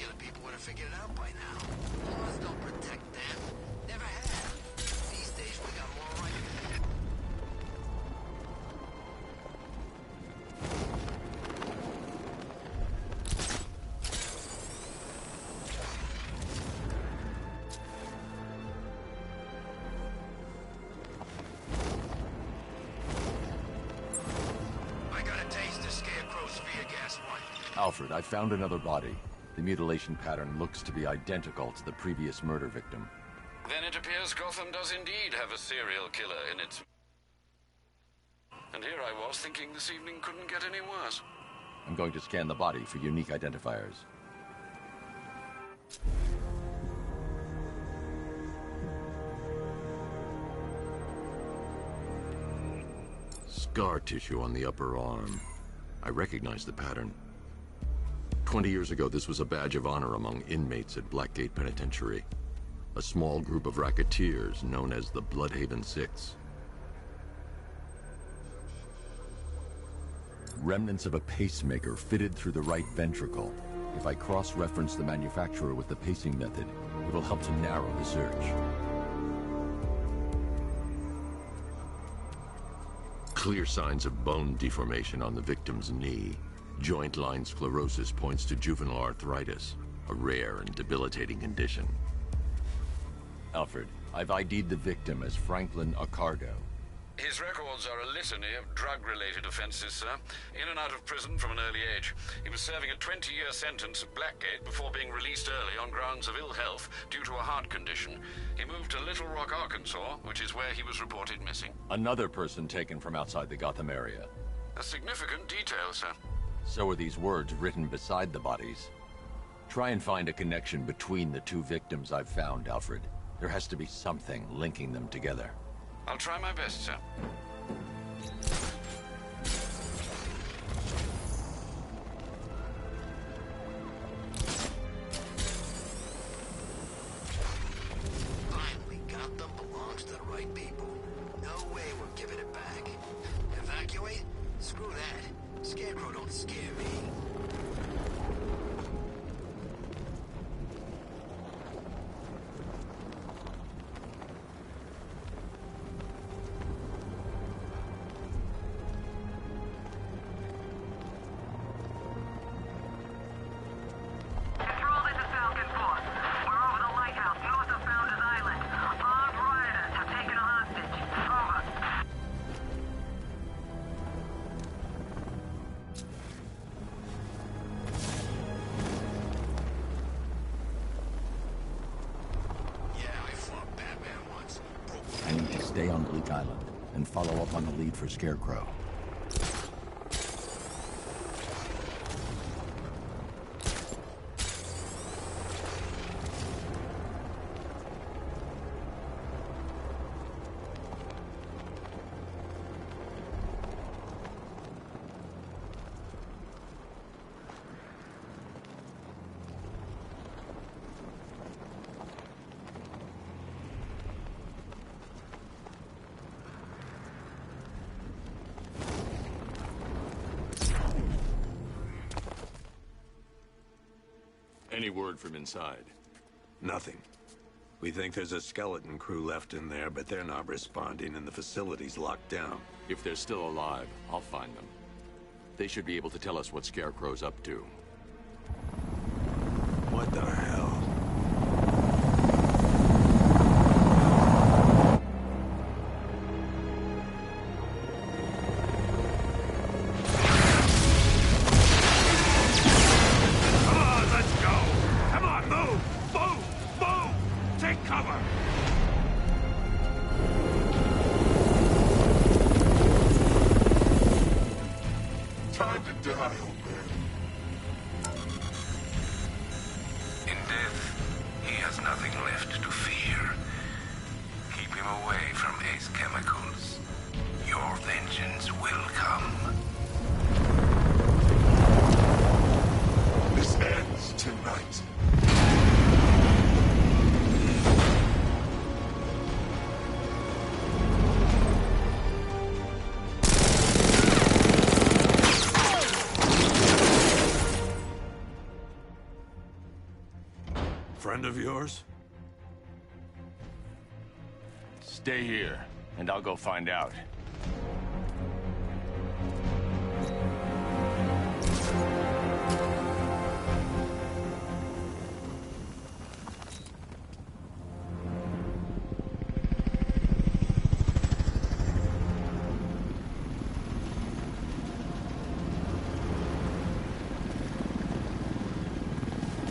Regular people would have figured it out by now. Laws don't protect them. Never have. These days we got more right. I got a taste of Scarecrow's fear gas one. Alfred, I found another body. The mutilation pattern looks to be identical to the previous murder victim. Then it appears Gotham does indeed have a serial killer in its... And here I was thinking this evening couldn't get any worse. I'm going to scan the body for unique identifiers. Scar tissue on the upper arm. I recognize the pattern. 20 years ago, this was a badge of honor among inmates at Blackgate Penitentiary. A small group of racketeers known as the Bloodhaven Six. Remnants of a pacemaker fitted through the right ventricle. If I cross-reference the manufacturer with the pacing method, it will help to narrow the search. Clear signs of bone deformation on the victim's knee. Joint line sclerosis points to juvenile arthritis, a rare and debilitating condition. Alfred, I've ID'd the victim as Franklin Accardo. His records are a litany of drug-related offenses, sir. In and out of prison from an early age. He was serving a 20-year sentence at Blackgate before being released early on grounds of ill health due to a heart condition. He moved to Little Rock, Arkansas, which is where he was reported missing. Another person taken from outside the Gotham area. A significant detail, sir. So are these words written beside the bodies. Try and find a connection between the two victims I've found, Alfred. There has to be something linking them together. I'll try my best, sir. Finally got them. Belongs to the right people. No way we're giving it back. Evacuate? Screw that. Scarecrow don't scare me. Stay on Bleak Island and follow up on the lead for Scarecrow. Any word from inside? Nothing. We think there's a skeleton crew left in there, but they're not responding and the facility's locked down. If they're still alive, I'll find them. They should be able to tell us what Scarecrow's up to. What the hell? friend of yours? Stay here, and I'll go find out.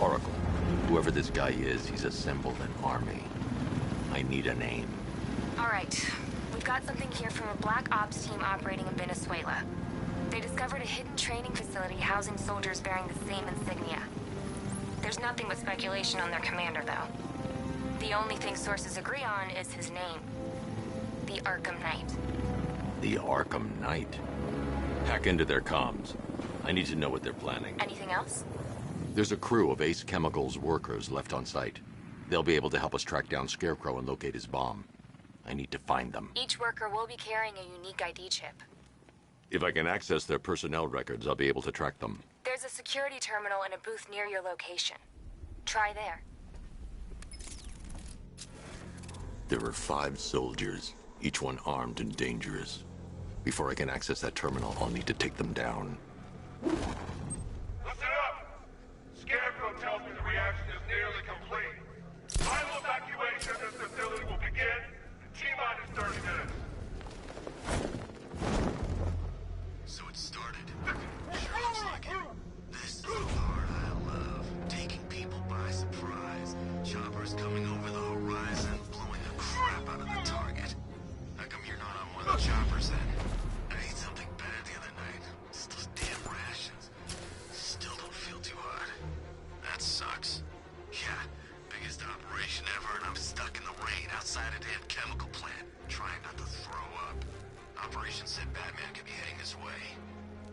Oracle, whoever this guy is, he's assembled an army. I need a name. All right. We've got something here from a Black Ops team operating in Venezuela. They discovered a hidden training facility housing soldiers bearing the same insignia. There's nothing but speculation on their commander, though. The only thing sources agree on is his name. The Arkham Knight. The Arkham Knight? Hack into their comms. I need to know what they're planning. Anything else? There's a crew of Ace Chemicals workers left on site. They'll be able to help us track down Scarecrow and locate his bomb. I need to find them. Each worker will be carrying a unique ID chip. If I can access their personnel records, I'll be able to track them. There's a security terminal in a booth near your location. Try there. There are 5 soldiers, each one armed and dangerous. Before I can access that terminal, I'll need to take them down. Listen up! Scarecrow tells me the reaction is nearly complete. Final evacuation of this facility will begin in T-minus 30 minutes. So it started. Sure looks like it. This is the part I love. Taking people by surprise. Choppers coming over the horizon, blowing the crap out of the target. How come you're not on one of the choppers then? I ate something bad the other night. It's those damn rations. Still don't feel too hot. That sucks. Yeah, biggest operation ever, and I'm stuck in the rain outside a damn chemical plant, trying not to throw up. Operation said Batman could be heading this way.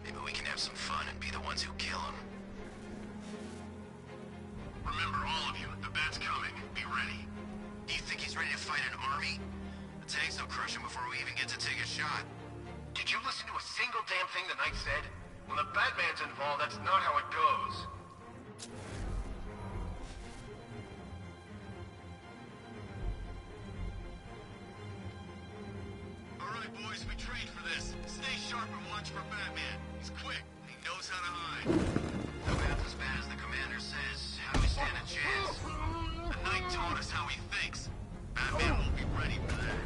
Maybe we can have some fun and be the ones who kill him. Remember, all of you, the Bat's coming. Be ready. Do you think he's ready to fight an army? The tanks will crush him before we even get to take a shot. Did you listen to a single damn thing the Knight said? When the Batman's involved, that's not how it goes. All right, boys, we trained for this. Stay sharp and watch for Batman. He's quick, and he knows how to hide. No half as bad as the commander says. How do we stand a chance? The Knight taught us how he thinks. Batman won't be ready for that.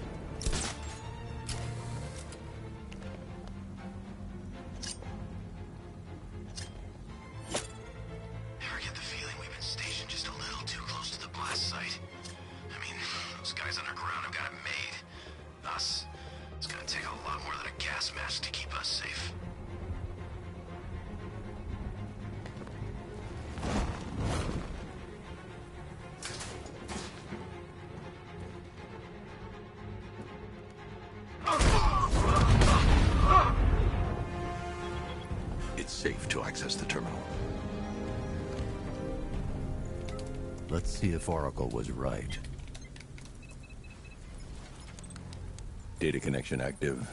Ever get the feeling we've been stationed just a little too close to the blast site? I mean, those guys underground have got it made. Us, it's gonna take a lot more than a gas mask to keep us safe. It's safe to access the terminal. Let's see if Oracle was right. Data connection active.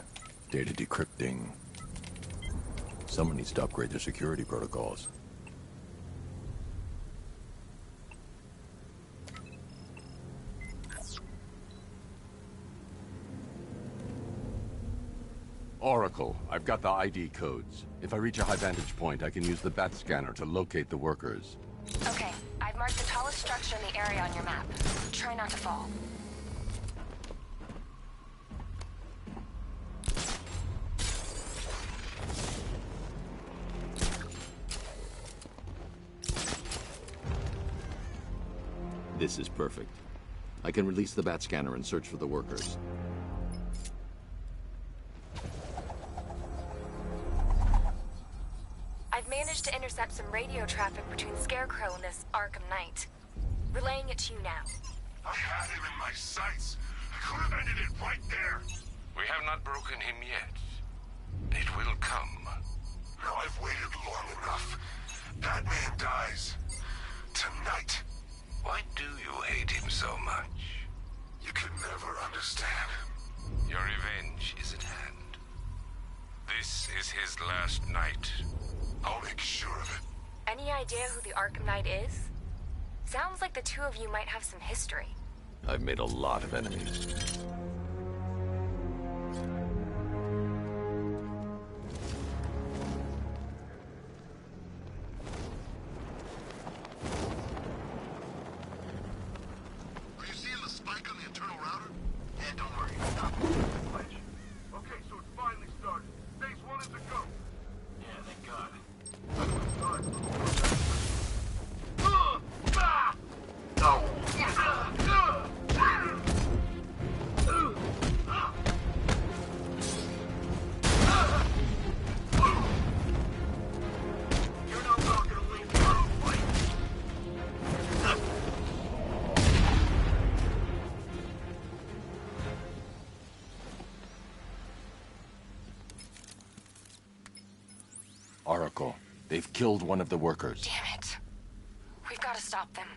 Data decrypting. Someone needs to upgrade their security protocols. Oracle, I've got the ID codes. If I reach a high vantage point, I can use the bat scanner to locate the workers. Okay, I've marked the tallest structure in the area on your map. Try not to fall. This is perfect. I can release the bat scanner and search for the workers. I've managed to intercept some radio traffic between Scarecrow and this Arkham Knight. Relaying it to you now. I had him in my sights. I could have ended it right there. We have not broken him yet. It will come. Now I've waited long enough. Batman dies. Tonight. Why do you hate him so much? You can never understand. Your revenge is at hand. This is his last night. I'll make sure of it. Any idea who the Arkham Knight is? Sounds like the two of you might have some history. I've made a lot of enemies. Are you seeing the spike on the internal router? Yeah, don't worry. Stop the switch. Okay, so it's finally started. Phase 1 is a go. Yeah, thank God. You're not welcome to leave. Oracle, they've killed one of the workers. Damn it. We've got to stop them.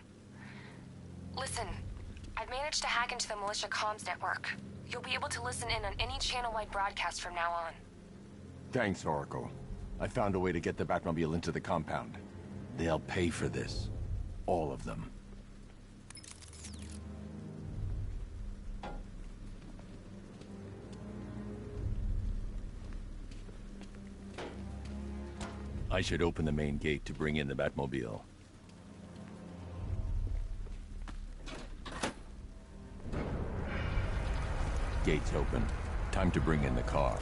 Listen, I've managed to hack into the militia comms network. You'll be able to listen in on any channel-wide broadcast from now on. Thanks, Oracle. I found a way to get the Batmobile into the compound. They'll pay for this. All of them. I should open the main gate to bring in the Batmobile. Gate's open. Time to bring in the car.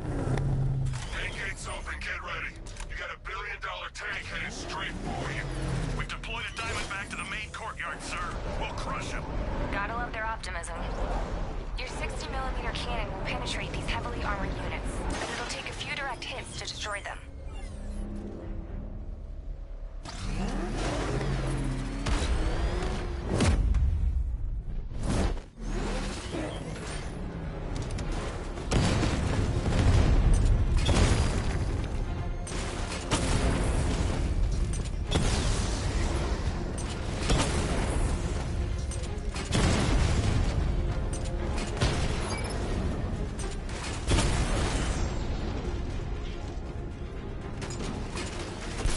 Main gate's open, get ready. You got $1 billion tank headed straight for you. We've deployed a Diamondback to the main courtyard, sir. We'll crush him. Gotta love their optimism. Your 60mm cannon will penetrate these heavily armored units, but it'll take a few direct hits to destroy them.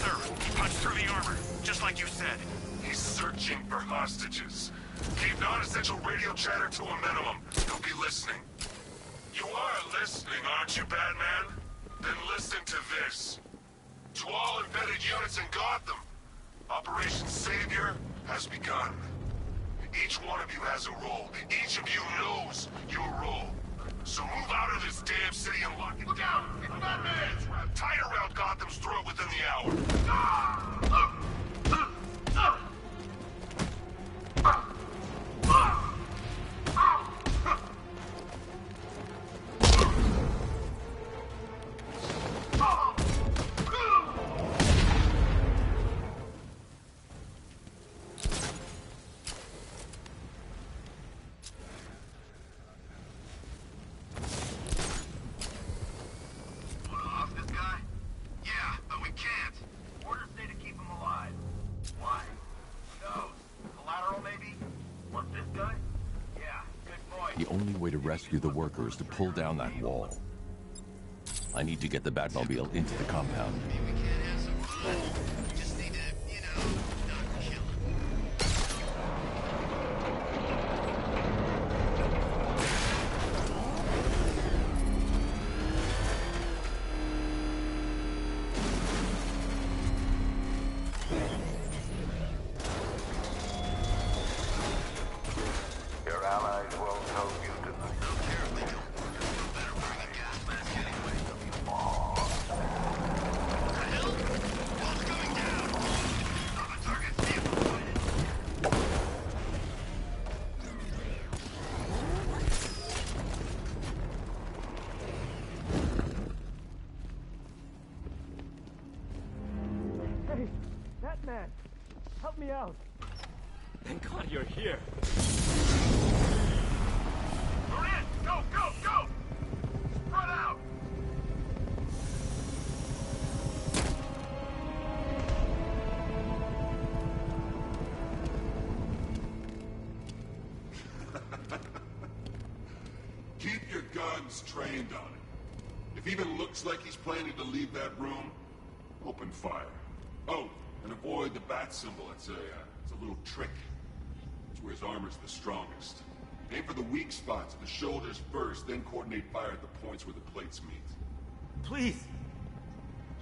Sir, he punched through the armor, just like you said. He's searching for hostages. Keep non-essential radio chatter to a minimum. He'll be listening. You are listening, aren't you, Batman? Then listen to this. To all embedded units in Gotham, Operation Savior has begun. Each one of you has a role. Each of you knows your role. So move out of this damn city and lock it down. It's Batman! It's wrapped tight around Gotham's throat within the hour. Off this guy? Yeah, but we can't. Orders say to keep him alive. Why? Who knows? Collateral, maybe? Want this guy? Yeah, good point. The only way to rescue the workers is to pull down that wall. I need to get the Batmobile into the compound. Maybe we can't have some fun. We just need to, not kill him. Your allies won't help you tonight. I don't care if they don't. No better wearing a gas mask anyway. What the hell? Wall's coming down. On the target, vehicle sighted. Hey, Batman! Help me out! Thank God you're here. We're in! Go, go, go! Spread out! Keep your guns trained on him. If even looks like he's planning to leave that room, Open fire. Oh, and avoid the bat symbol. It's a little trick. It's where his armor's the strongest. Aim for the weak spots, the shoulders first, then coordinate fire at the points where the plates meet. Please!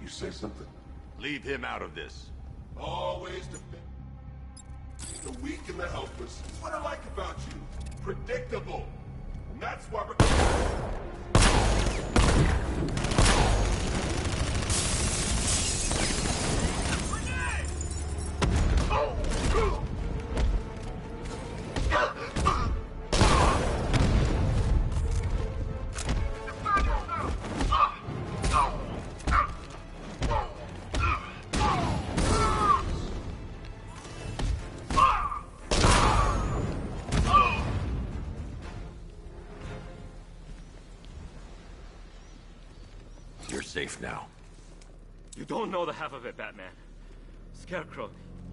You say something? Leave him out of this. Always defend the weak and the helpless. It's what I like about you. Predictable. And that's why we're... You're safe now. You don't know the half of it, Batman. Scarecrow,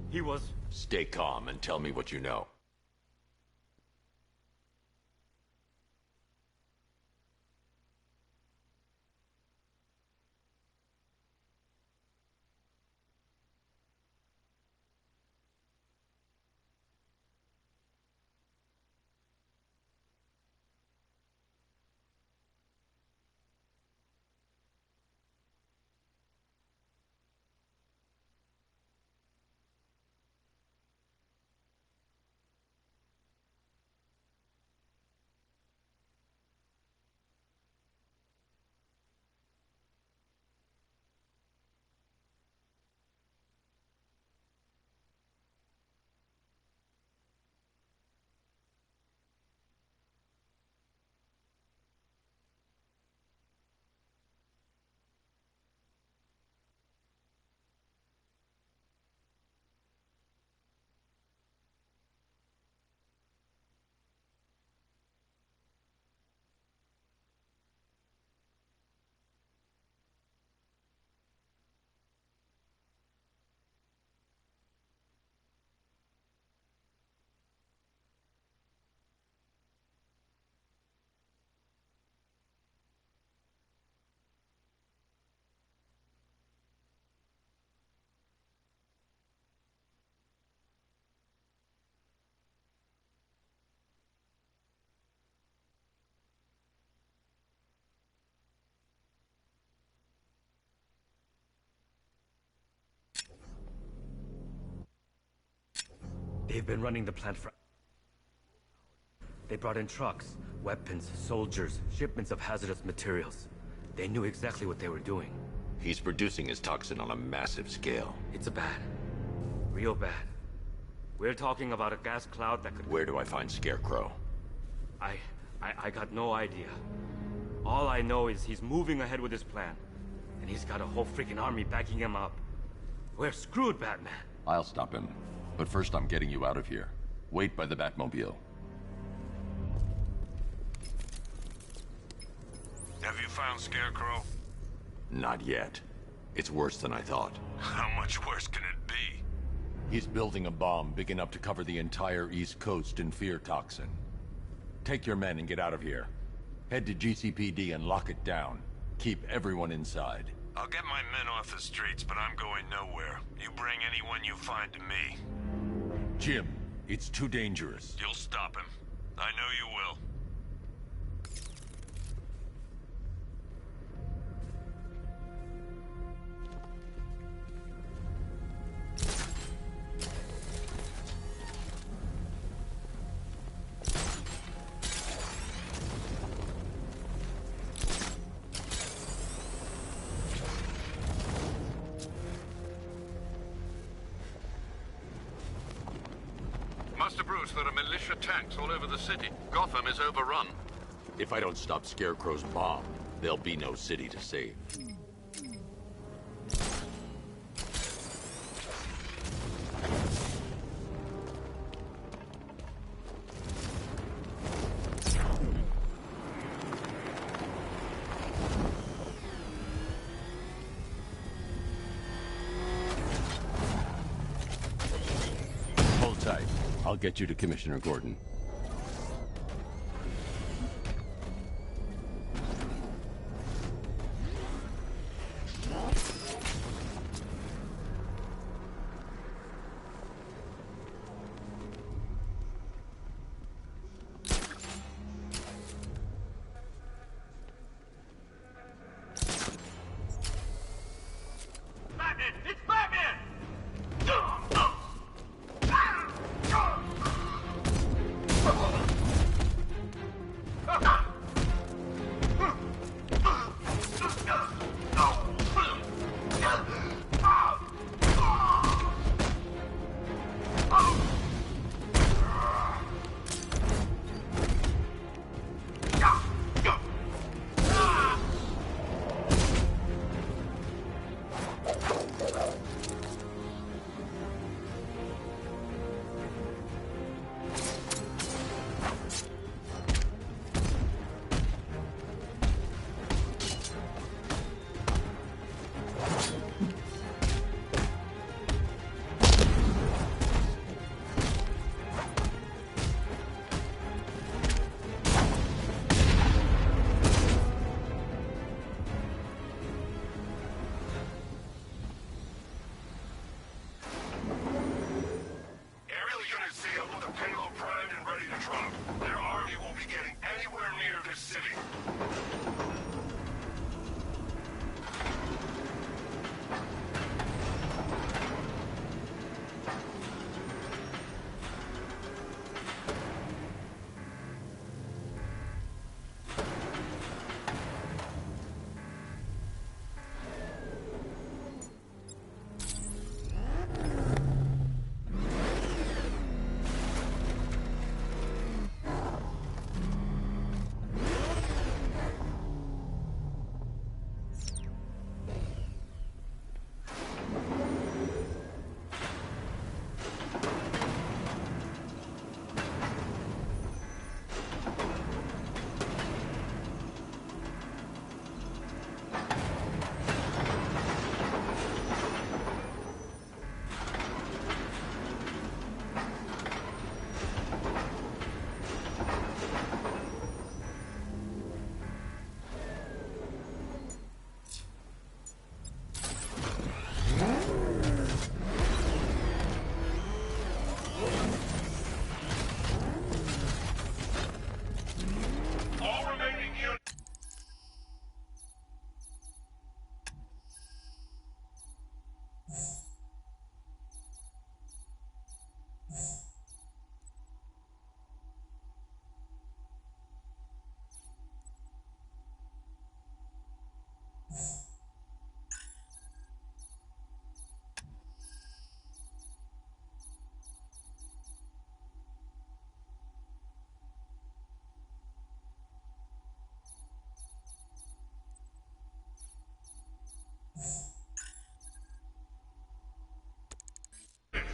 he was... Stay calm and tell me what you know. They've been running the plant for... They brought in trucks, weapons, soldiers, shipments of hazardous materials. They knew exactly what they were doing. He's producing his toxin on a massive scale. It's bad. Real bad. We're talking about a gas cloud that could... Where do I find Scarecrow? I got no idea. All I know is he's moving ahead with his plan. And he's got a whole freaking army backing him up. We're screwed, Batman. I'll stop him. But first I'm getting you out of here. Wait by the Batmobile. Have you found Scarecrow? Not yet. It's worse than I thought. How much worse can it be? He's building a bomb big enough to cover the entire East Coast in fear toxin. Take your men and get out of here. Head to GCPD and lock it down. Keep everyone inside. I'll get my men off the streets, but I'm going nowhere. You bring anyone you find to me. Jim, it's too dangerous. You'll stop him. I know you will. Master Bruce, there are militia tanks all over the city. Gotham is overrun. If I don't stop Scarecrow's bomb, there'll be no city to save. Hold tight. I'll get you to Commissioner Gordon. city.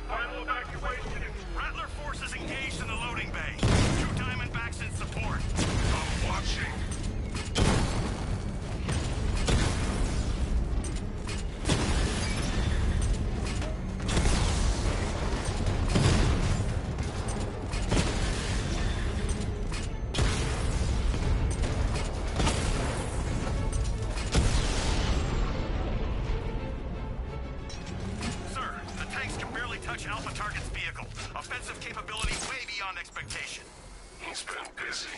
Final evacuation. Rattler forces engaged in the loading bay. 2 Diamondbacks in support. I'm watching. Sir, the tanks can barely touch Alpha Target's vehicle. Offensive capability way beyond expectation. He's been busy.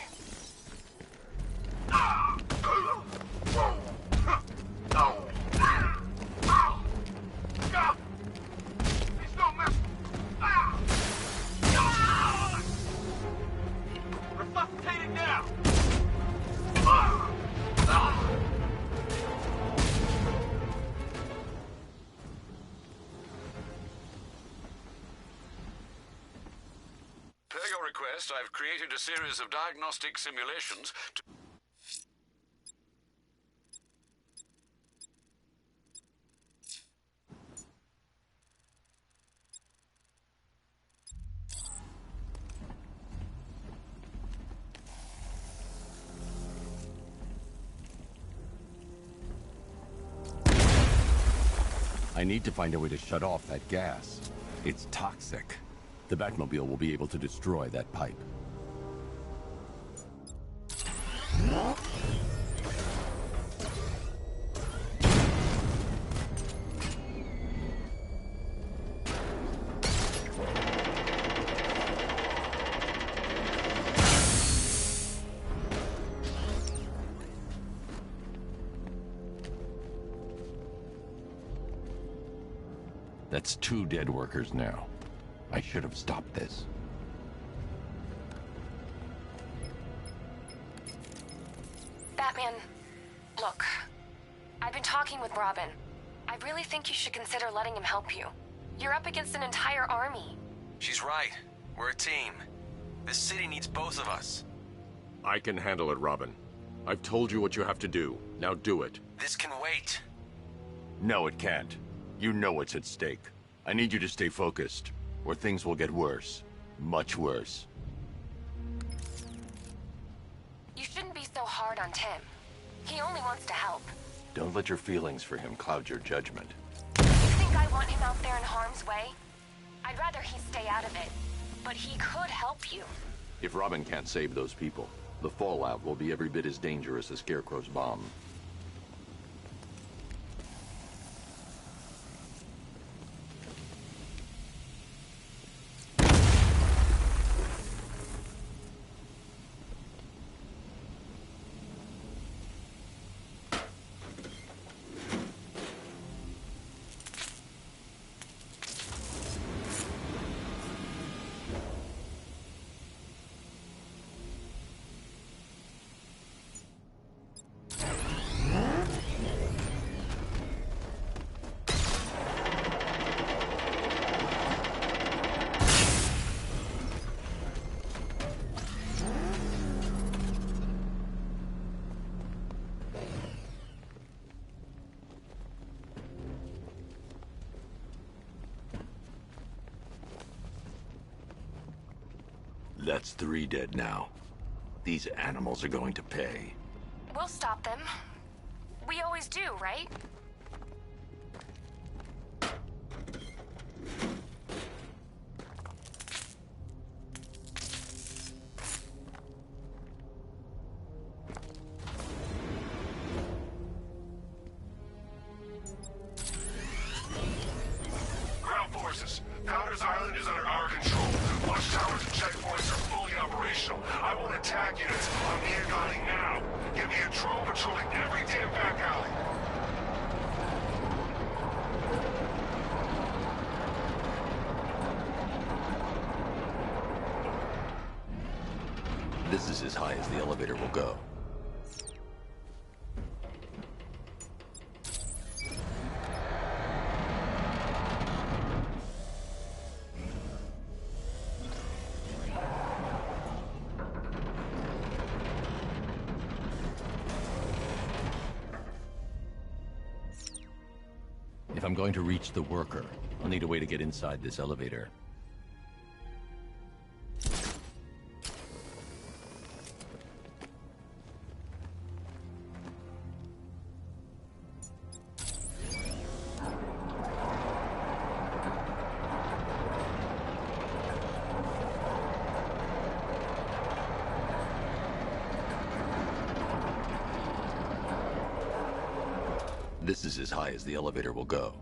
Resuscitating now! Per your request, I've created a series of diagnostic simulations to... I need to find a way to shut off that gas. It's toxic. The Batmobile will be able to destroy that pipe. That's 2 dead workers now. I should have stopped this. Batman, look. I've been talking with Robin. I really think you should consider letting him help you. You're up against an entire army. She's right. We're a team. This city needs both of us. I can handle it, Robin. I've told you what you have to do. Now do it. This can wait. No, it can't. You know what's at stake. I need you to stay focused, or things will get worse. Much worse. You shouldn't be so hard on Tim. He only wants to help. Don't let your feelings for him cloud your judgment. You think I want him out there in harm's way? I'd rather he stay out of it. But he could help you. If Robin can't save those people, the fallout will be every bit as dangerous as Scarecrow's bomb. That's 3 dead now. These animals are going to pay. We'll stop them. We always do, right? Ground forces, Powder's Island is under our control. Watchtowers and checkpoints are fully operational. I won't attack units. I'm near gunning now. Get me a drone patrolling every damn back alley. This is as high as the elevator will go. If I'm going to reach the worker, I'll need a way to get inside this elevator. This is as high as the elevator will go.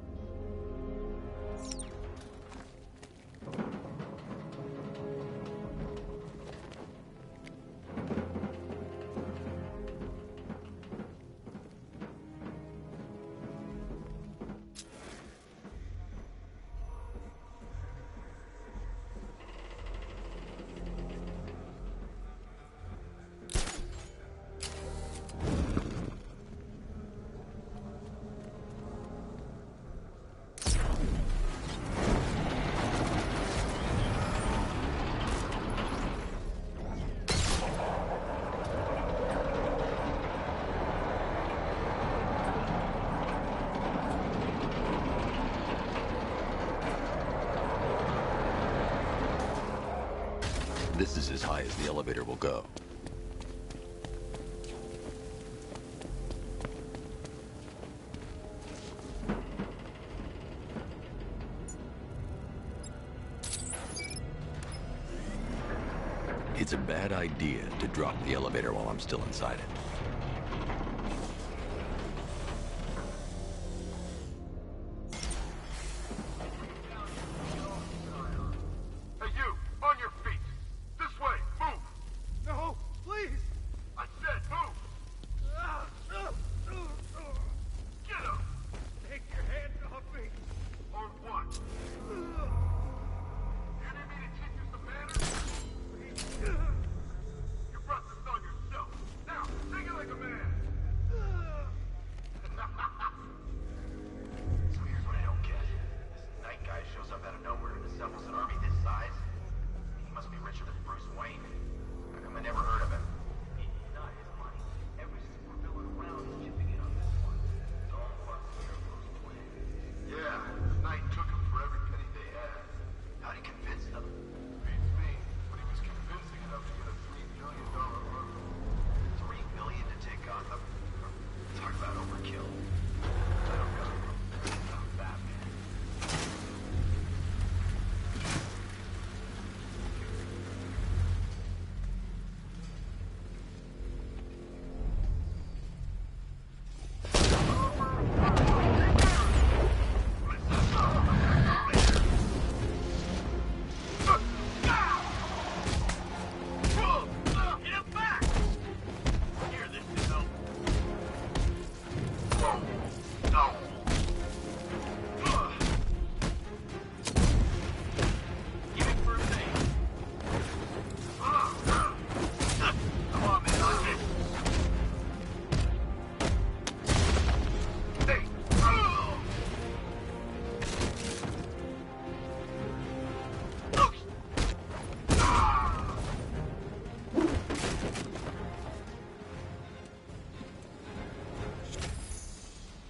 This is as high as the elevator will go. It's a bad idea to drop the elevator while I'm still inside it.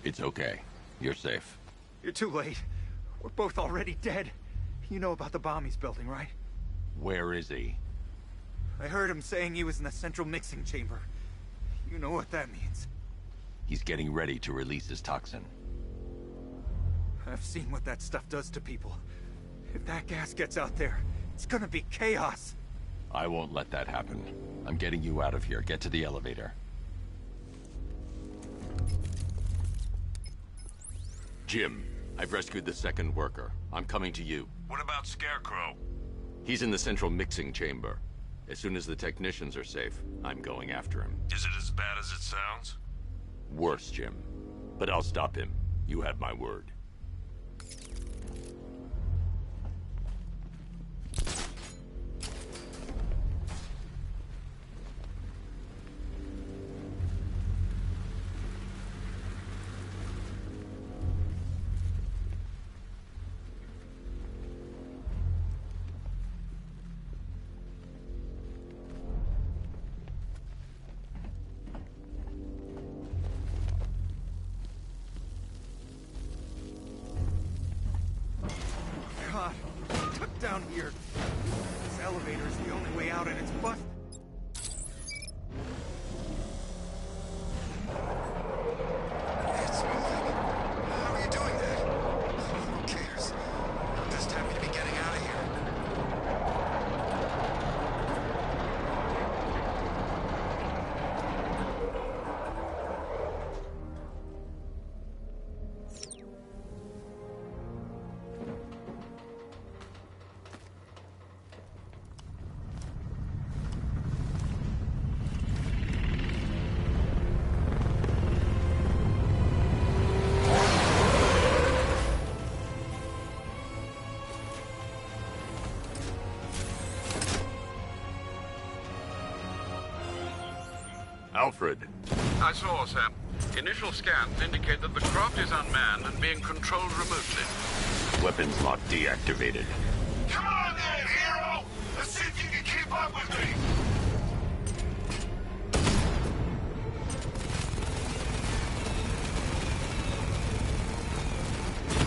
It's okay. You're safe. You're too late. We're both already dead. You know about the bomb he's building, right? Where is he? I heard him saying he was in the central mixing chamber. You know what that means. He's getting ready to release his toxin. I've seen what that stuff does to people. If that gas gets out there, it's gonna be chaos. I won't let that happen. I'm getting you out of here. Get to the elevator. Jim, I've rescued the second worker. I'm coming to you. What about Scarecrow? He's in the central mixing chamber. As soon as the technicians are safe, I'm going after him. Is it as bad as it sounds? Worse, Jim. But I'll stop him. You have my word. God, tuck down here. This elevator is the only way out and it's busted. It's moving. How are you doing that? Who cares? I'm just happy to be getting out of here. Alfred. I saw, sir. Initial scans indicate that the craft is unmanned and being controlled remotely. Weapons lock deactivated. Come on then, hero! Let's see if you can keep up with me!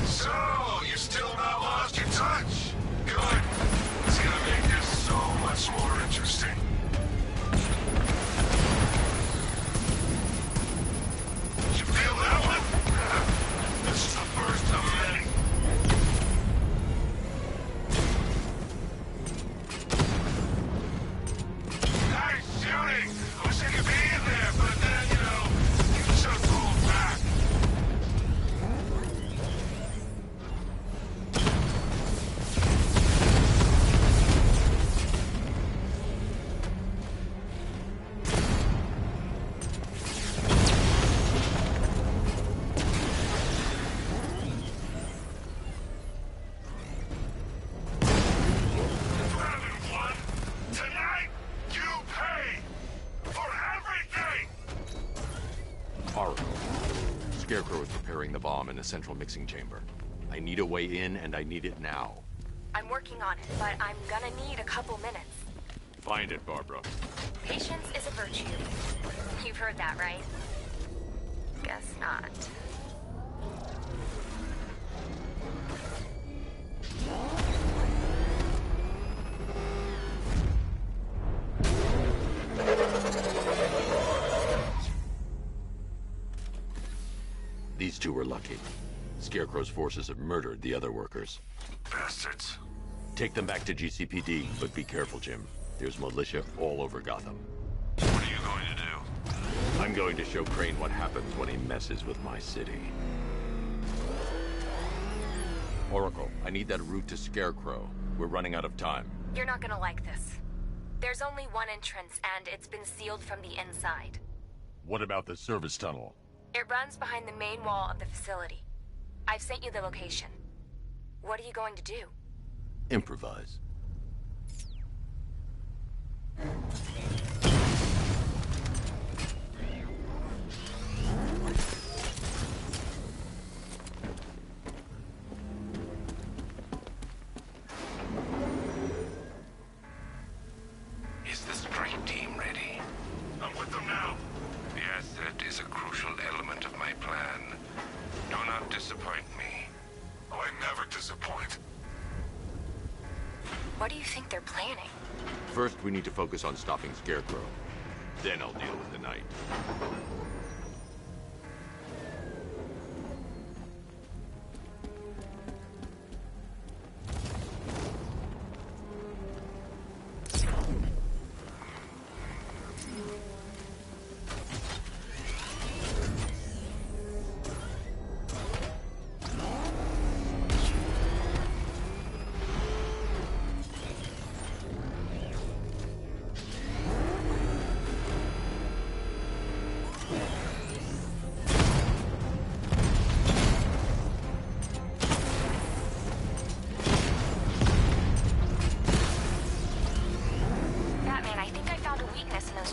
So, you still not lost your touch? Good. It's gonna make this so much more interesting. You feel that one? This is the first of many. Nice shooting! I wish I could be in there, but then, you should have pulled back. Tonight, you pay for everything! Oracle. Scarecrow is preparing the bomb in the central mixing chamber. I need a way in, and I need it now. I'm working on it, but I'm gonna need a couple minutes. Find it, Barbara. Patience is a virtue. You've heard that, right? Guess not. These two were lucky. Scarecrow's forces have murdered the other workers. Bastards. Take them back to GCPD, but be careful, Jim. There's militia all over Gotham. What are you going to do? I'm going to show Crane what happens when he messes with my city. Oracle, I need that route to Scarecrow. We're running out of time. You're not gonna like this. There's only one entrance, and it's been sealed from the inside. What about the service tunnel? It runs behind the main wall of the facility. I've sent you the location. What are you going to do? Improvise. Is the strike team ready? I'm with them now. Yes, that is a crucial element of my plan. Do not disappoint me. Oh, I never disappoint. What do you think they're planning? First, we need to focus on stopping Scarecrow. Then I'll deal with the Knight.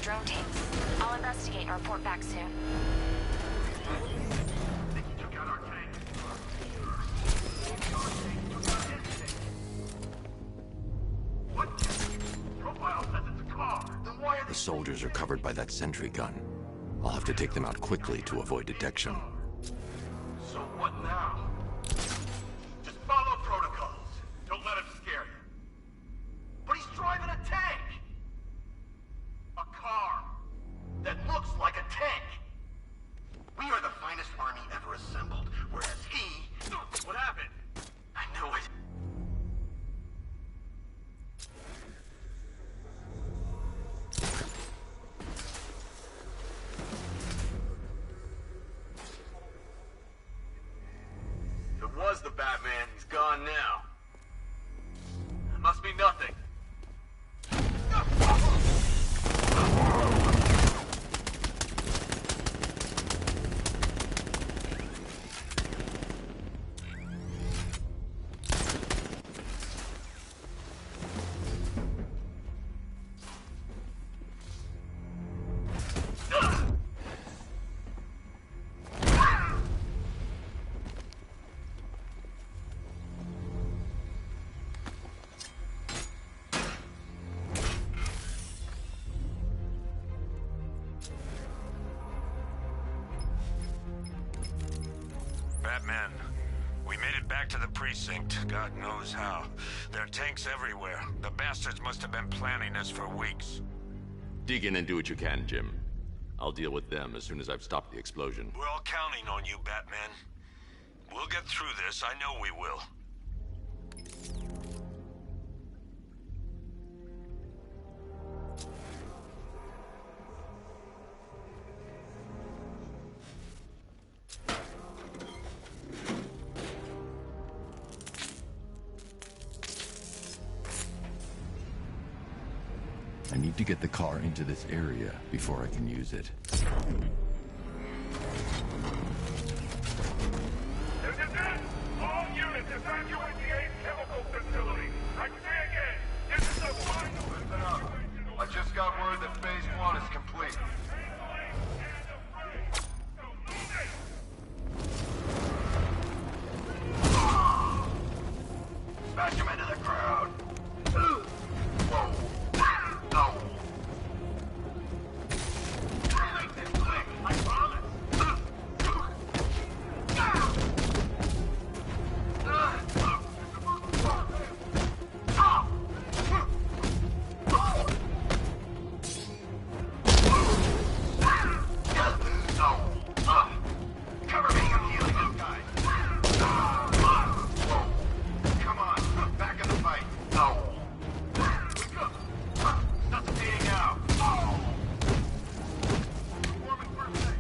Drone tanks. I'll investigate and report back soon. The soldiers are covered by that sentry gun. I'll have to take them out quickly to avoid detection. So what now? Just follow protocols. Don't let him scare you. But he's driving a tank! A car that looks like a tank. We are the finest army ever assembled, whereas he... What happened? I knew it. If it was the Batman, he's gone now. It must be nothing. Batman, we made it back to the precinct, God knows how. There are tanks everywhere. The bastards must have been planning this for weeks. Dig in and do what you can, Jim. I'll deal with them as soon as I've stopped the explosion. We're all counting on you, Batman. We'll get through this, I know we will. I need to get the car into this area before I can use it. All units evacuate the Ace Chemical Facility. I say again, this is the final... I just got word that Phase 1 is complete. Smash him into the crowd! Whoa! No! Make this quick, I promise! Cover me, I'm healing this guy! Come on, back in the fight! No! Not staying out! Performing first aid!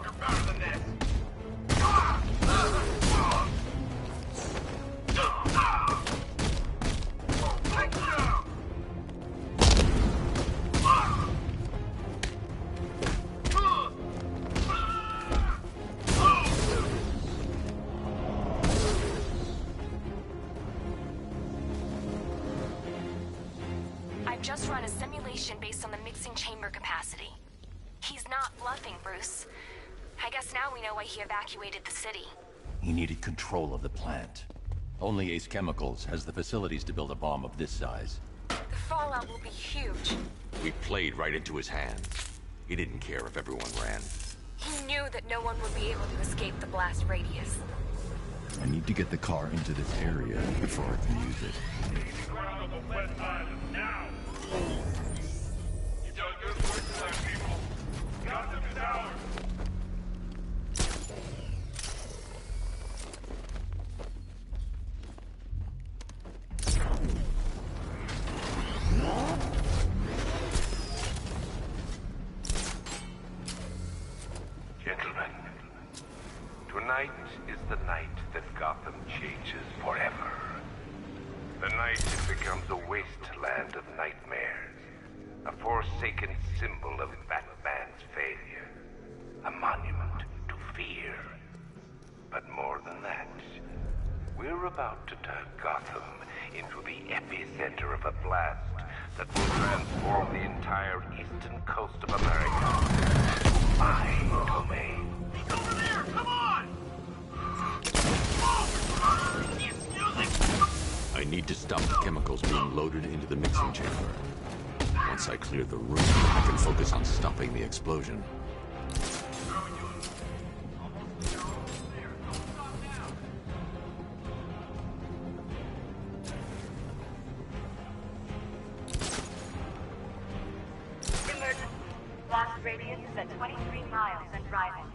You're better than this! Take down! I've just run a simulation based on the mixing chamber capacity. He's not bluffing, Bruce. I guess now we know why he evacuated the city. He needed control of the plant. Only Ace Chemicals has the facilities to build a bomb of this size. The fallout will be huge. We played right into his hands. He didn't care if everyone ran. He knew that no one would be able to escape the blast radius. I need to get the car into this area before I can use it. Now! You've done good work tonight, people. Gotham is ours! Gentlemen, tonight is the night that Gotham changes forever. The night it becomes a wasteland of nightmares, a forsaken symbol of Batman's failure, a monument to fear. But more than that, we're about to turn Gotham into the epicenter of a blast that will transform the entire eastern coast of America. My domain. He's over there! Come on! I need to stop the chemicals being loaded into the mixing chamber. Once I clear the room, I can focus on stopping the explosion. Emergency. Blast radius is at 23 miles and rising.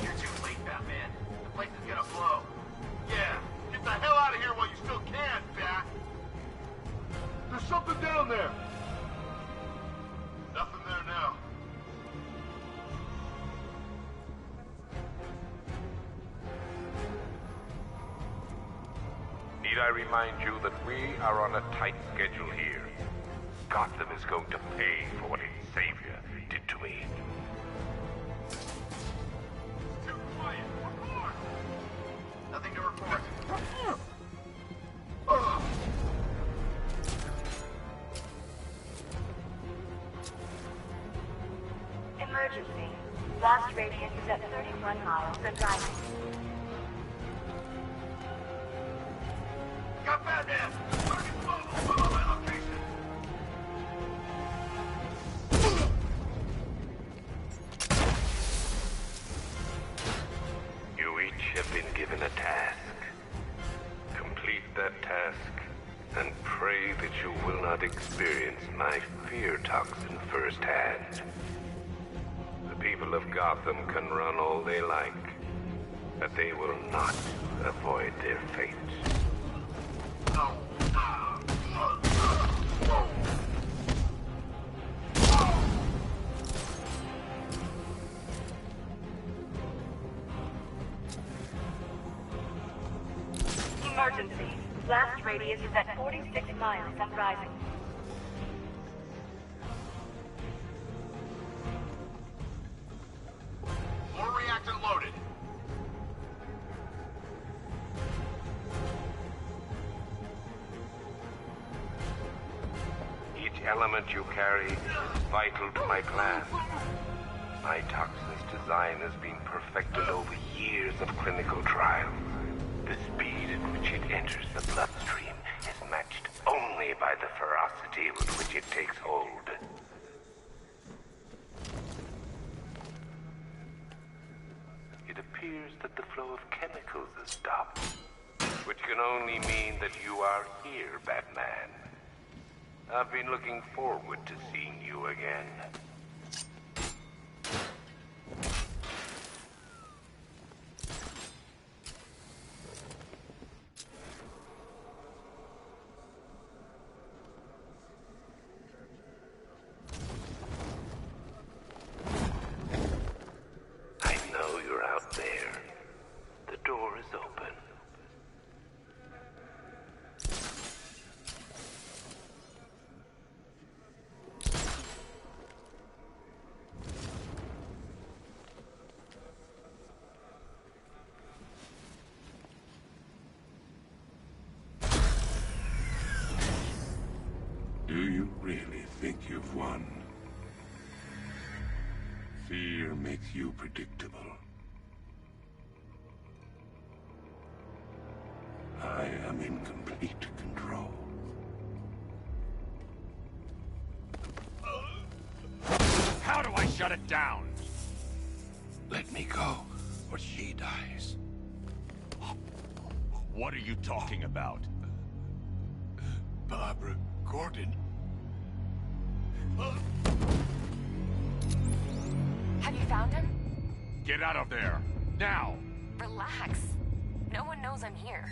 You're too late, Batman. The place is gonna blow. Yeah, get the hell out of here while you still can, Bat! There's something down there! Nothing there now. Need I remind you that we are on a tight schedule here? Gotham is going to pay for what its savior did to me. Too quiet. Report! Nothing to report. Emergency. Blast radius is at 31 miles and rising. Got Batman! Target follow my location! You each have been given a task. Complete that task, and pray that you will not experience my fear toxin firsthand. The people of Gotham can run all they like, but they will not avoid their fate. Emergency. Blast radius is at 46 miles and rising. More reactor loaded. Each element you carry is vital to my plan. My toxin's design has been perfected over years of clinical trials. The speed at which it enters the bloodstream is matched only by the ferocity with which it takes hold. It appears that the flow of chemicals has stopped, which can only mean that you are here, Batman. I've been looking forward to seeing you again. I know you're out there. The door is open. Do you really think you've won? Fear makes you predictable. am in complete control. How do I shut it down? Let me go, or she dies. What are you talking about? Barbara Gordon. Have you found him? Get out of there, now! Relax. No one knows I'm here.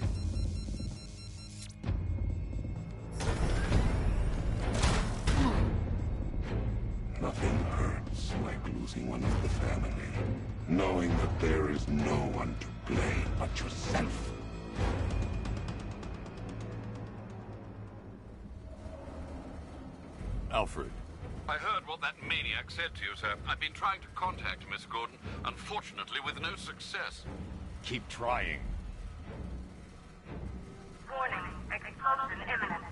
Nothing hurts like losing one of the family. Knowing that there is no one to blame but yourself. Alfred. I heard what that maniac said to you, sir. I've been trying to contact Miss Gordon, unfortunately with no success. Keep trying. Warning, explosion imminent.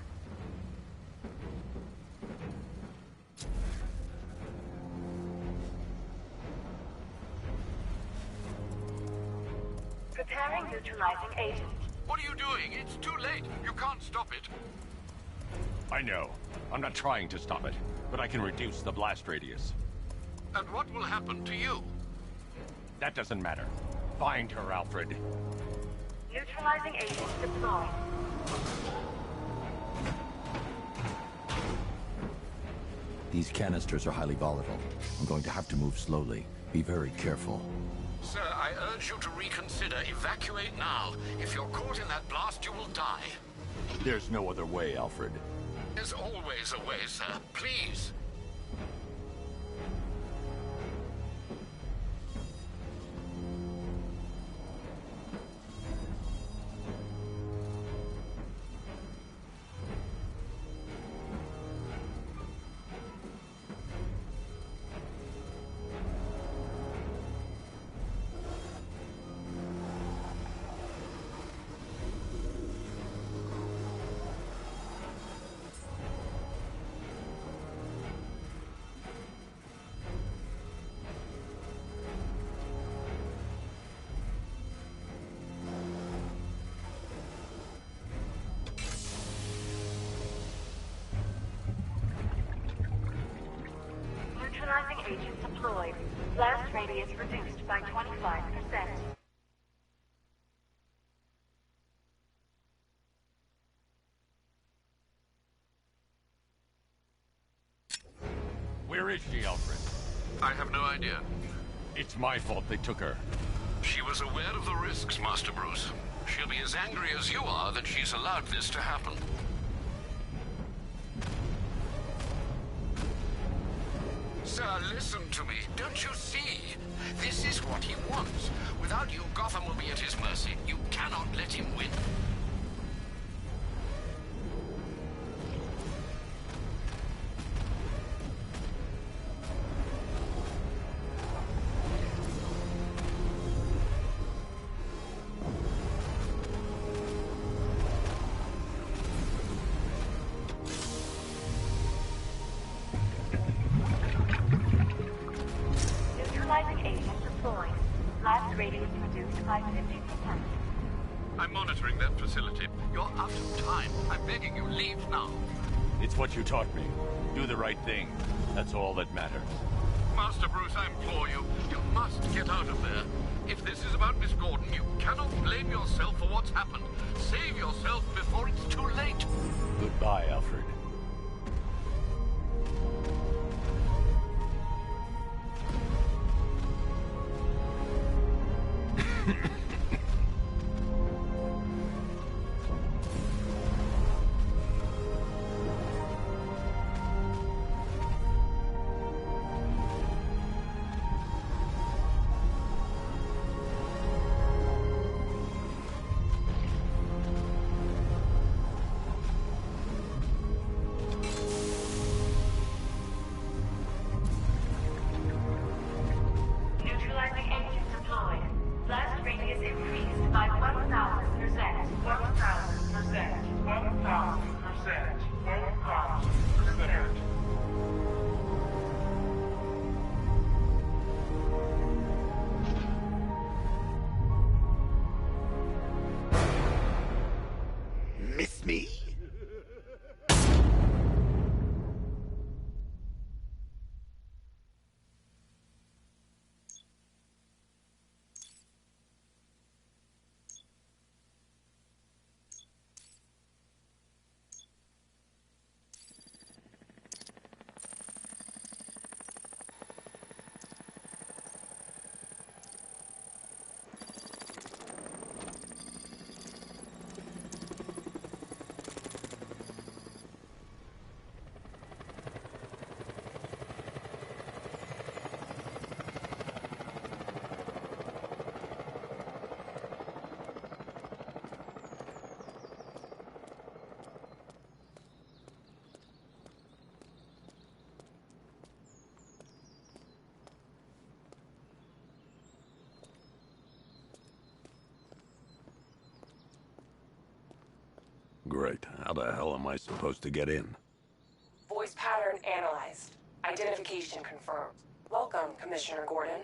Preparing neutralizing agent. What are you doing? It's too late. You can't stop it. I know. I'm not trying to stop it, but I can reduce the blast radius. And what will happen to you? That doesn't matter. Find her, Alfred. Neutralizing agent deployed. These canisters are highly volatile. I'm going to have to move slowly. Be very careful. Sir, I urge you to reconsider. Evacuate now. If you're caught in that blast, you will die. There's no other way, Alfred. There's always a way, sir. Please. Neutralizing agent deployed. Blast radius reduced by 25%. Where is she, Alfred? I have no idea. It's my fault they took her. She was aware of the risks, Master Bruce. She'll be as angry as you are that she's allowed this to happen. Sir, listen to me. Don't you see? This is what he wants. Without you, Gotham will be at his mercy. You cannot let him win. Neutralizing agent deployed. Blast radius reduced by 50%. I'm monitoring that facility. You're out of time. I'm begging you, leave now. It's what you taught me. Do the right thing. That's all that matters. Master Bruce, I implore you, you must get out of there. If this is about Miss Gordon, you cannot blame yourself for what's happened. Save yourself before it's too late. Goodbye, Alfred. great. How the hell am I supposed to get in? Voice pattern analyzed. Identification confirmed. Welcome, Commissioner Gordon.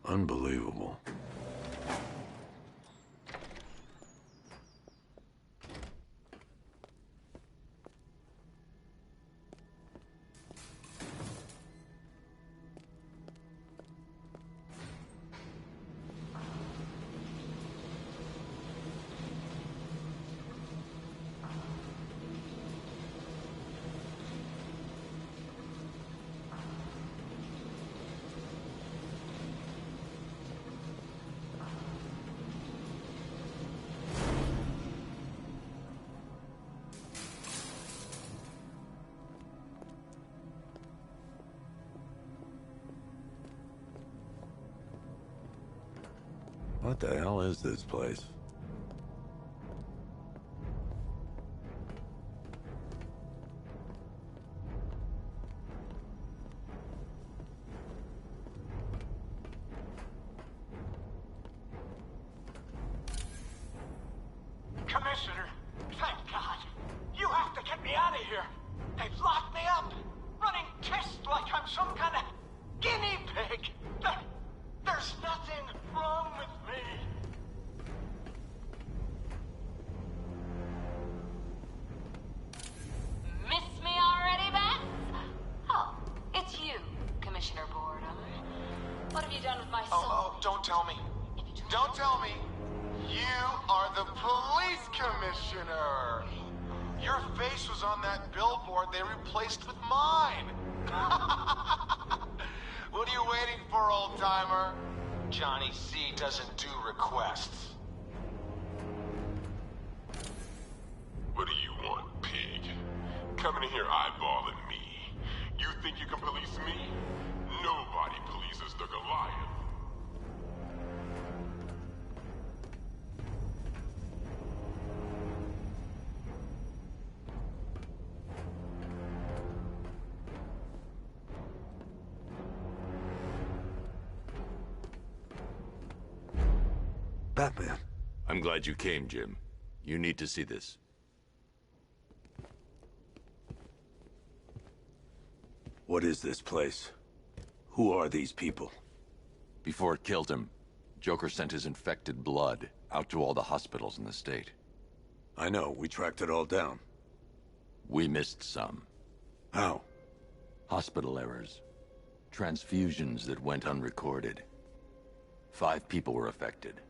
Unbelievable. What the hell is this place? Commissioner, thank God. You have to get me out of here. They've locked me up, running tests like I'm some kind of guinea pig. There's nothing wrong with me. Miss me already, Beth? Oh, it's you, Commissioner Boredom. What have you done with my soul? Oh, don't tell me. Don't tell me. You are the police commissioner. Your face was on that billboard they replaced with mine. What are you waiting for, old-timer? Johnny C doesn't do requests. What do you want, pig? Coming in here eyeballing me. You think you can police me? Nobody polices the Goliath. Batman. I'm glad you came, Jim. You need to see this. What is this place? Who are these people? Before it killed him, Joker sent his infected blood out to all the hospitals in the state. I know, we tracked it all down. We missed some. How? Hospital errors. Transfusions that went unrecorded. 5 people were affected.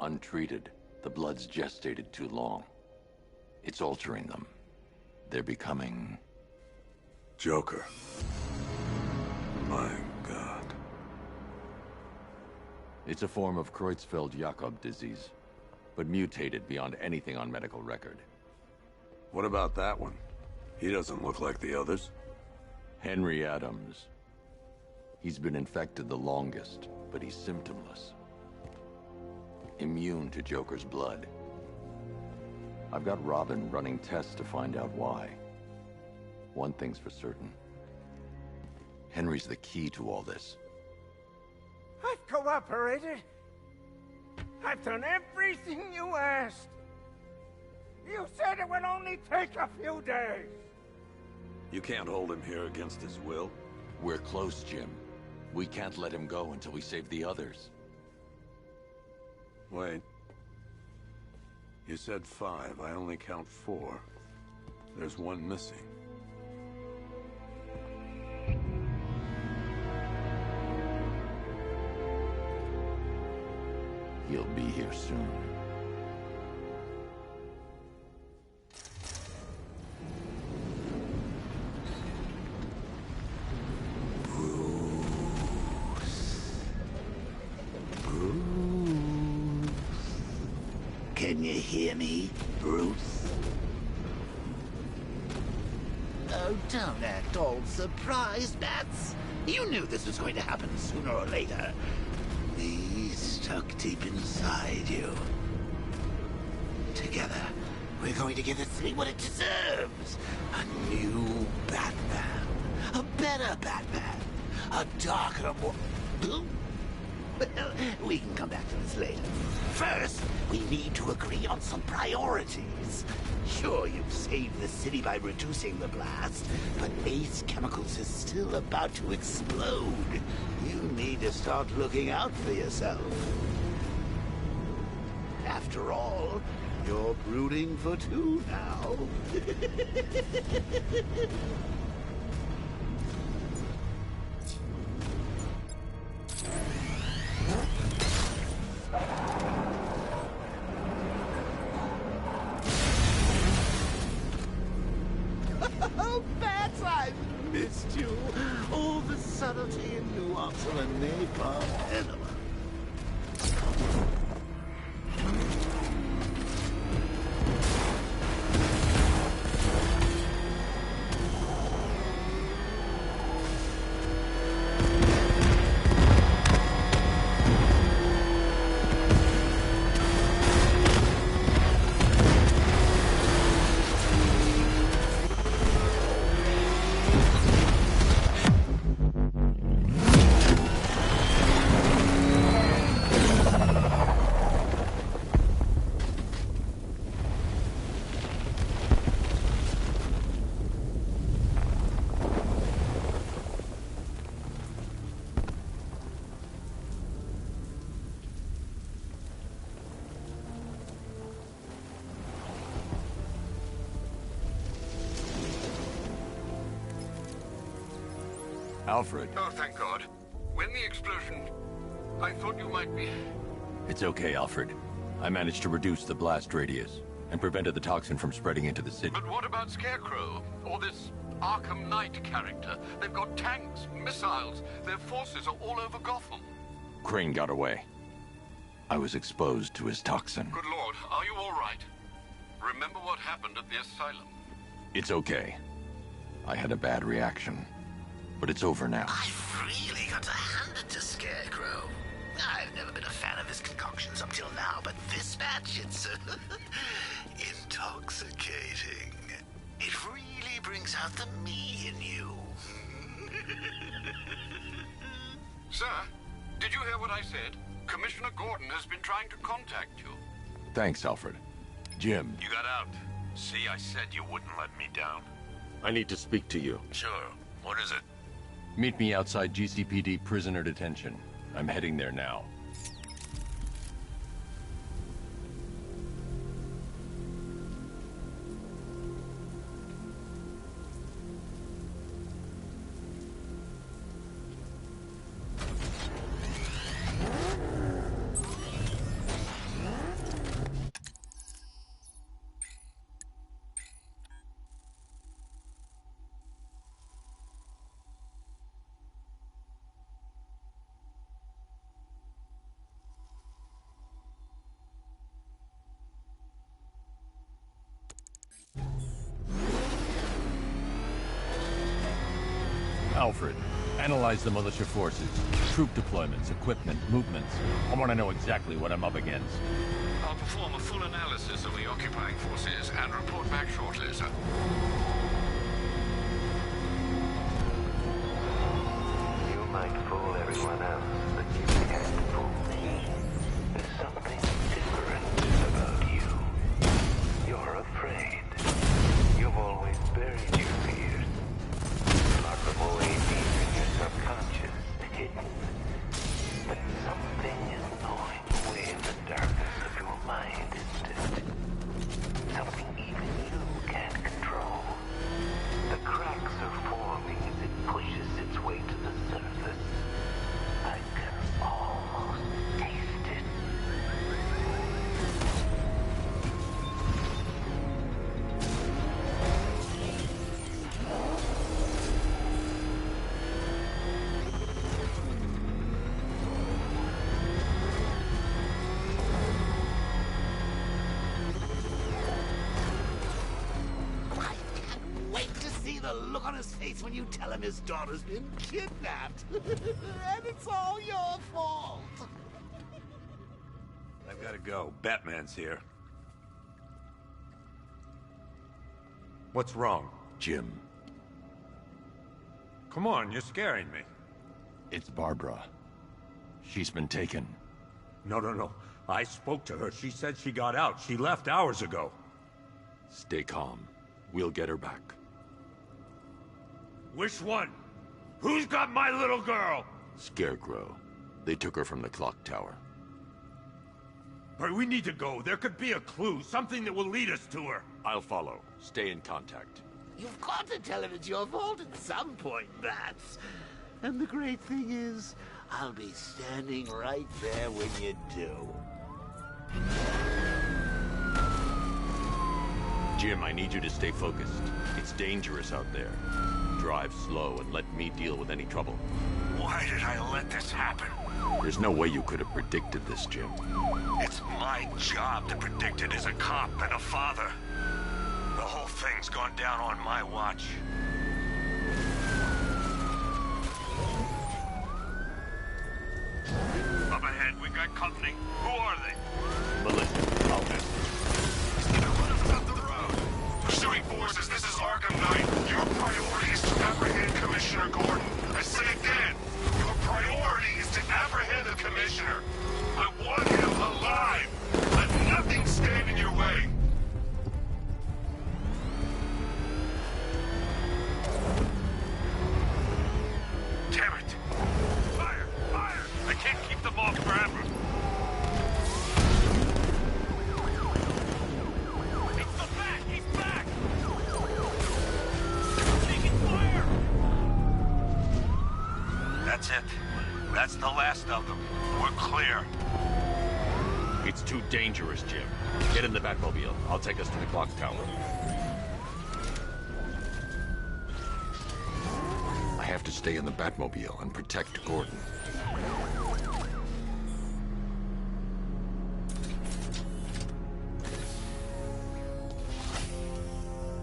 Untreated, the blood's gestated too long. It's altering them. They're becoming... Joker. My God. It's a form of Creutzfeldt-Jakob disease, but mutated beyond anything on medical record. What about that one? He doesn't look like the others. Henry Adams. He's been infected the longest, but he's symptomless. Immune to Joker's blood. I've got Robin running tests to find out why. One thing's for certain. Henry's the key to all this. I've cooperated. I've done everything you asked. You said it would only take a few days. You can't hold him here against his will. We're close, Jim. We can't let him go until we save the others. Wait. You said 5. I only count 4. There's one missing. He'll be here soon. Can you hear me, Bruce? Oh, don't act all surprised, Bats. You knew this was going to happen sooner or later. Me stuck deep inside you. Together, we're going to give this city what it deserves. A new Batman. A better Batman. A darker, more... Well, we can come back to this later. First, we need to agree on some priorities. Sure, you've saved the city by reducing the blast, but Ace Chemicals is still about to explode. You need to start looking out for yourself. After all, you're brooding for two now. Oh, Bats, I've missed you. All the subtlety and nuance of a napalm enema. Alfred. Oh, thank God. When the explosion... I thought you might be... It's okay, Alfred. I managed to reduce the blast radius and prevented the toxin from spreading into the city. But what about Scarecrow? Or this Arkham Knight character? They've got tanks, missiles. Their forces are all over Gotham. Crane got away. I was exposed to his toxin. Good Lord, are you all right? Remember what happened at the asylum? It's okay. I had a bad reaction. But it's over now. I've really got to hand it to Scarecrow. I've never been a fan of his concoctions up till now, but this batch, it's intoxicating. It really brings out the me in you. Sir, did you hear what I said? Commissioner Gordon has been trying to contact you. Thanks, Alfred. Jim. You got out. See, I said you wouldn't let me down. I need to speak to you. Sure. What is it? Meet me outside GCPD prisoner detention. I'm heading there now. Alfred, analyze the militia forces, troop deployments, equipment, movements. I want to know exactly what I'm up against. I'll perform a full analysis of the occupying forces and report back shortly, sir. You might fool everyone else, but you can't fool me. There's something different about you. You're afraid. You've always buried your fears. Lock them away deep in your subconscious, hidden. But something is gnawing away in the darkness of your mind, isn't it? Something even you can't control. The cracks are forming as it pushes its way to the surface. I can almost taste it. Wait to see the look on his face when you tell him his daughter's been kidnapped. And it's all your fault. I've got to go. Batman's here. What's wrong? Jim. Come on, you're scaring me. It's Barbara. She's been taken. No. I spoke to her. She said she got out. She left hours ago. Stay calm. We'll get her back. Which one? Who's got my little girl? Scarecrow. They took her from the clock tower. But we need to go. There could be a clue, something that will lead us to her. I'll follow. Stay in contact. You've got to tell him it's your fault at some point, Bats. And the great thing is, I'll be standing right there when you do. Jim, I need you to stay focused. It's dangerous out there. Drive slow and let me deal with any trouble. Why did I let this happen? There's no way you could have predicted this, Jim. It's my job to predict it as a cop and a father. The whole thing's gone down on my watch. Up ahead, we got company. Who are they? Militia. I'll miss. Pursuing forces, this is Arkham Knight. Your priority is to apprehend Commissioner Gordon. I say again, your priority is to apprehend the Commissioner. I want him alive. Let nothing stand in your way. Damn it! Fire! Fire! I can't keep them off forever. That's it. That's the last of them. We're clear. It's too dangerous, Jim. Get in the Batmobile. I'll take us to the clock tower. I have to stay in the Batmobile and protect Gordon.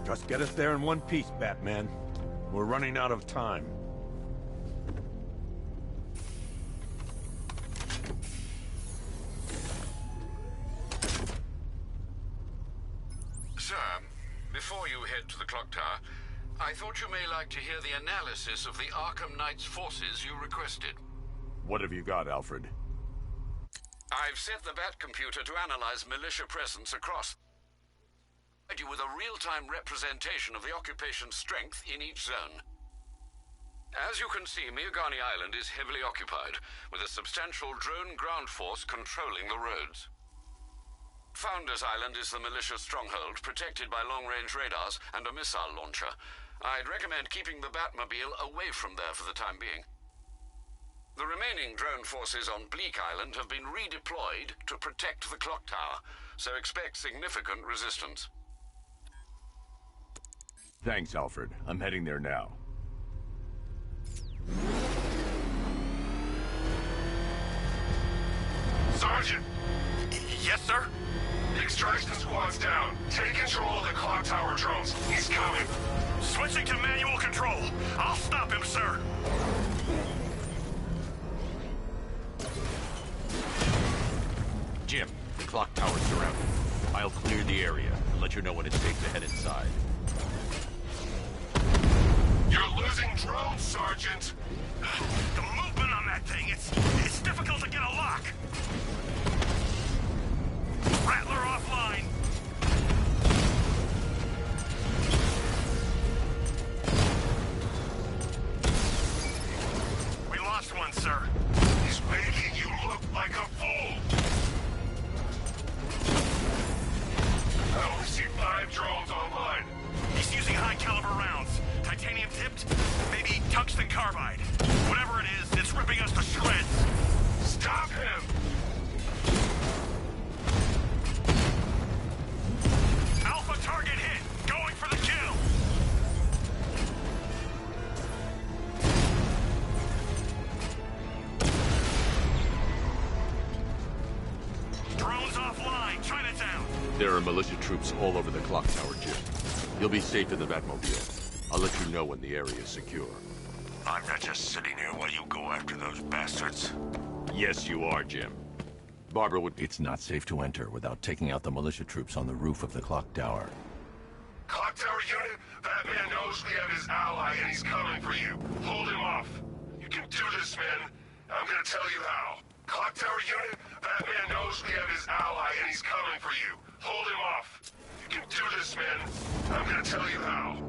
Just get us there in one piece, Batman. We're running out of time. Sir, before you head to the clock tower, I thought you may like to hear the analysis of the Arkham Knight's forces you requested. What have you got, Alfred? I've set the Batcomputer to analyze militia presence across. Provide you with a real-time representation of the occupation's strength in each zone. As you can see, Miagani Island is heavily occupied, with a substantial drone ground force controlling the roads. Founders Island is the militia stronghold, protected by long-range radars and a missile launcher. I'd recommend keeping the Batmobile away from there for the time being. The remaining drone forces on Bleak Island have been redeployed to protect the clock tower, so expect significant resistance. Thanks, Alfred. I'm heading there now. Sergeant! Yes, sir? The extraction squad's down. Take control of the clock tower drones. He's coming. Switching to manual control. I'll stop him, sir. Jim, the clock tower's surrounded. I'll clear the area and let you know when it's safe to head inside. You're losing drones, Sergeant. The movement on that thing, it's difficult to get a lock. Rattler offline. We lost one, sir. He's making you look like a fool. I only see 5 drones online. He's using high-caliber rounds. Titanium tipped, maybe tungsten carbide. Whatever it is, it's ripping us to shreds. Stop him! Alpha target hit. Going for the kill. Drones offline. Chinatown. There are militia troops all over the clock tower, Jim. You'll be safe in the Batmobile. I'll let you know when the area is secure. I'm not just sitting here while you go after those bastards. Yes, you are, Jim. Barbara would... It's not safe to enter without taking out the militia troops on the roof of the clock tower. Clock tower unit, Batman knows we have his ally and he's coming for you. Hold him off. You can do this, man. I'm gonna tell you how. Clock tower unit, that man knows we have his ally and he's coming for you. Hold him off. You can do this, man. I'm gonna tell you how.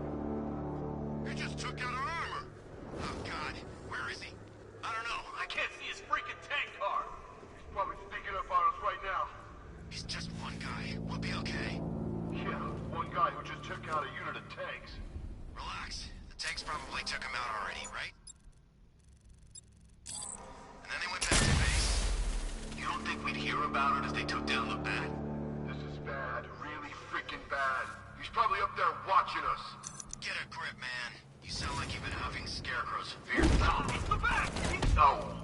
He just took out our armor. Oh, God. Where is he? I don't know. I can't see his freaking tank car. He's probably sneaking up on us right now. He's just one guy. We'll be okay. Yeah, one guy who just took out a unit of tanks. Relax. The tanks probably took him out already, right? And then they went back to base. You don't think we'd hear about it if they took down the bat? This is bad, really freaking bad. He's probably up there watching us. Get a grip, man. You sound like you've been huffing Scarecrow's fear. No, it's the bat! No!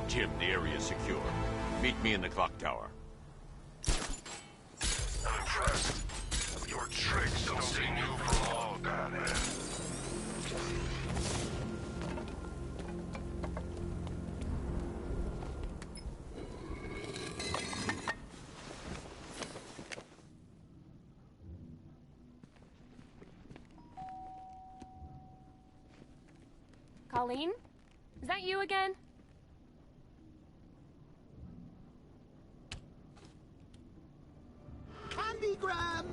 Jim, the area is secure. Meet me in the clock tower. I'm impressed. Your tricks don't seem new for long, Batman. Colleen? Is that you again? Candygram!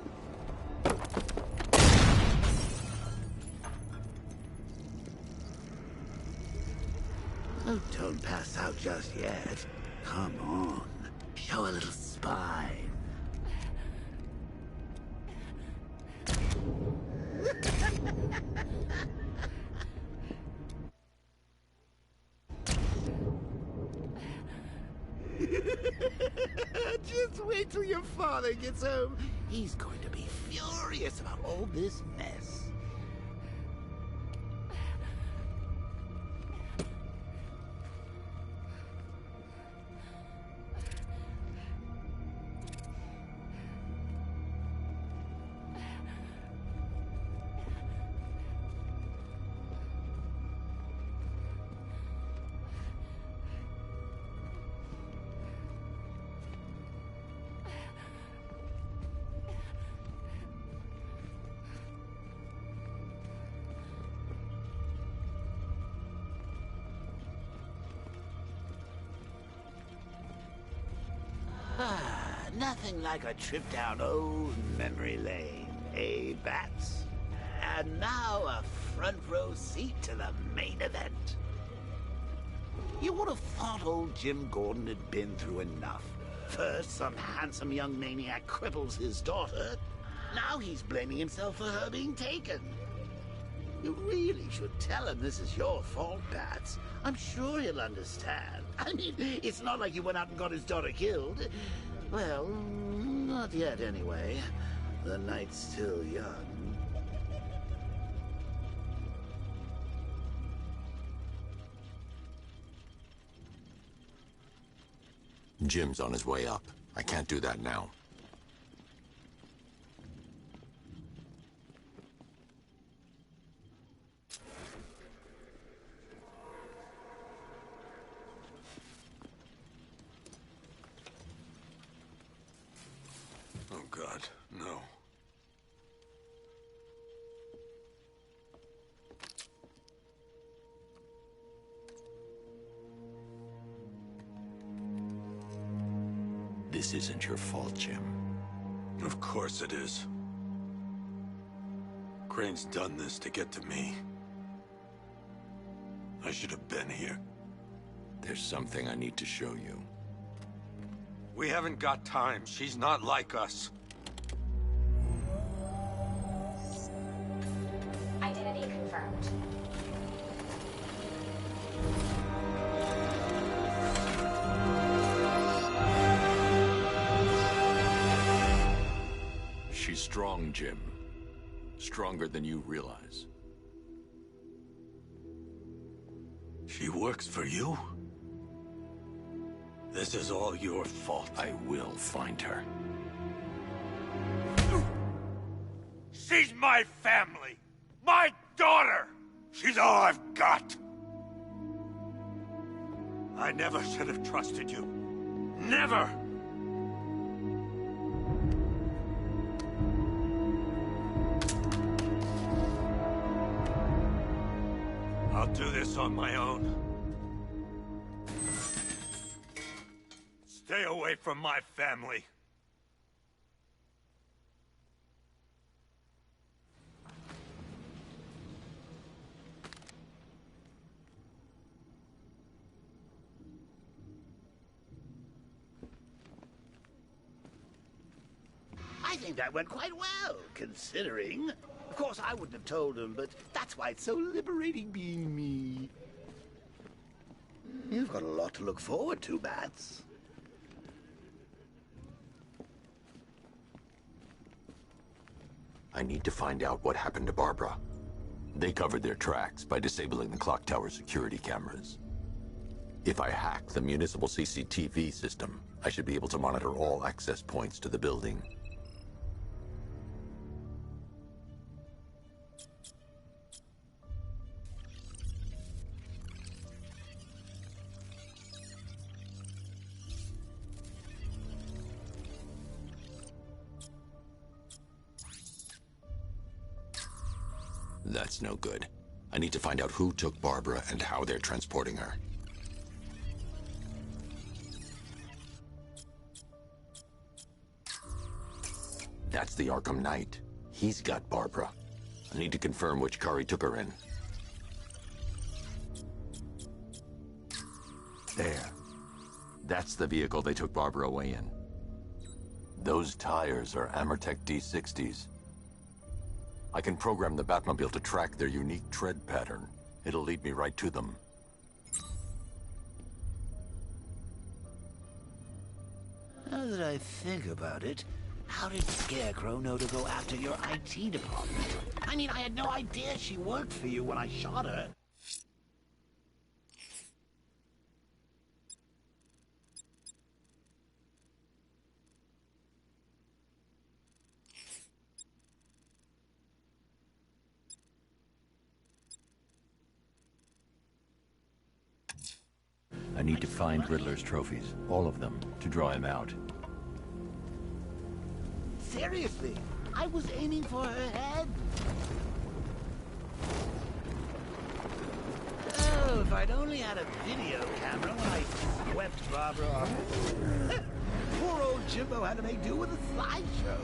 Oh, don't pass out just yet. Come on. Show a little spine. Just wait till your father gets home. He's going to be furious about all this mess. Nothing like a trip down old memory lane, eh, Bats? And now a front row seat to the main event. You would have thought old Jim Gordon had been through enough. First, some handsome young maniac cripples his daughter. Now he's blaming himself for her being taken. You really should tell him this is your fault, Bats. I'm sure he'll understand. I mean, it's not like you went out and got his daughter killed. Well, not yet anyway. The night's still young. Jim's on his way up. I can't do that now. Oh, God, no. This isn't your fault, Jim. Of course it is. Crane's done this to get to me. I should have been here. There's something I need to show you. We haven't got time. She's not like us. Identity confirmed. She's strong, Jim. Stronger than you realize. She works for you? This is all your fault. I will find her. She's my family! My daughter! She's all I've got! I never should have trusted you. Never! I'll do this on my own. Stay away from my family. I think that went quite well, considering. Of course, I wouldn't have told him, but that's why it's so liberating being me. You've got a lot to look forward to, Bats. I need to find out what happened to Barbara. They covered their tracks by disabling the clock tower security cameras. If I hack the municipal CCTV system, I should be able to monitor all access points to the building. That's no good. I need to find out who took Barbara and how they're transporting her. That's the Arkham Knight. He's got Barbara. I need to confirm which car he took her in. There. That's the vehicle they took Barbara away in. Those tires are Amertech D60s. I can program the Batmobile to track their unique tread pattern. It'll lead me right to them. Now that I think about it, how did Scarecrow know to go after your IT department? I mean, I had no idea she worked for you when I shot her. I need to find Riddler's trophies, all of them, to draw him out. Seriously, I was aiming for her head. Oh, if I'd only had a video camera when I swept Barbara off. Poor old Jimbo had to make do with a slideshow.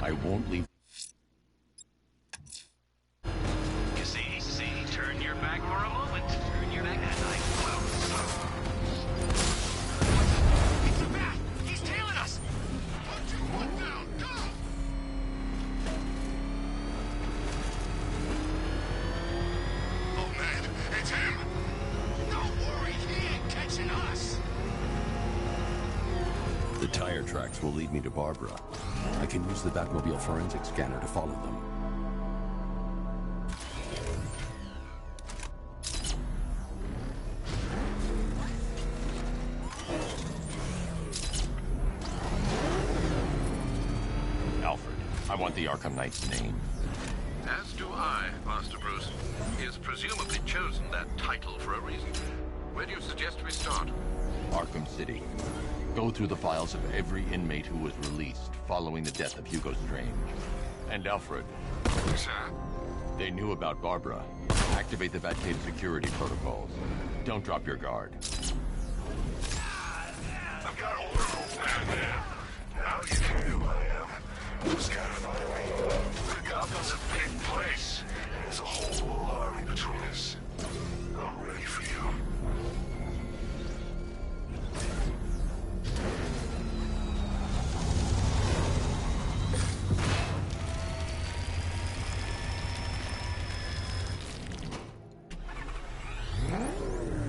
I won't leave. See, turn your back for a moment. Turn your back and I will. He's a bat! He's tailing us! 1, 2, 1 down, go! Oh man, it's him! Don't worry, he ain't catching us! The tire tracks will lead me to Barbara. I can use the Batmobile forensic scanner to follow them. Alfred, I want the Arkham Knight's name. As do I, Master Bruce. He has presumably chosen that title for a reason. Where do you suggest we start? Arkham City. Go through the files of every inmate who was released following the death of Hugo Strange. And Alfred. Sir? They knew about Barbara. Activate the Batcave security protocols. Don't drop your guard. I've got Oracle, Batman. Now you know who I am. Who's gotta find me? Gotham's a big place. There's a whole army between us. I'm ready for you.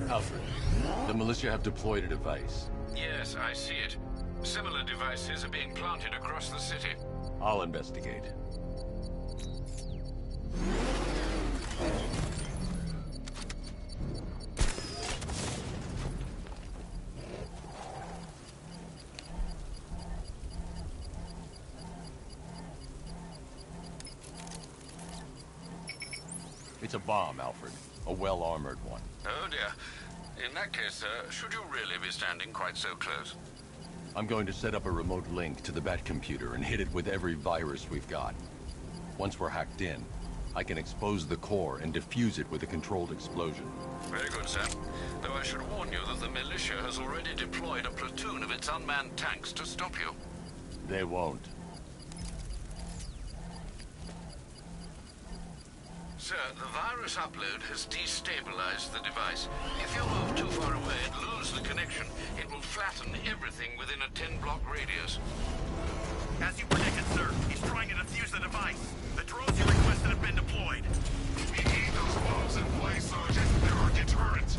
Alfred, the militia have deployed a device. Yes, I see it. Similar devices are being planted across the city. I'll investigate. It's a bomb, Alfred. A well-armored one. Oh dear. In that case, sir, should you really be standing quite so close? I'm going to set up a remote link to the Bat computer and hit it with every virus we've got. Once we're hacked in, I can expose the core and defuse it with a controlled explosion. Very good, sir. Though I should warn you that the militia has already deployed a platoon of its unmanned tanks to stop you. They won't. Sir, the virus upload has destabilized the device. If you move too far away and lose the connection, it will flatten everything within a 10-block radius. As you predicted, sir, he's trying to defuse the device. The drones you requested have been deployed. We need those bombs in place, Sergeant. They're our deterrent.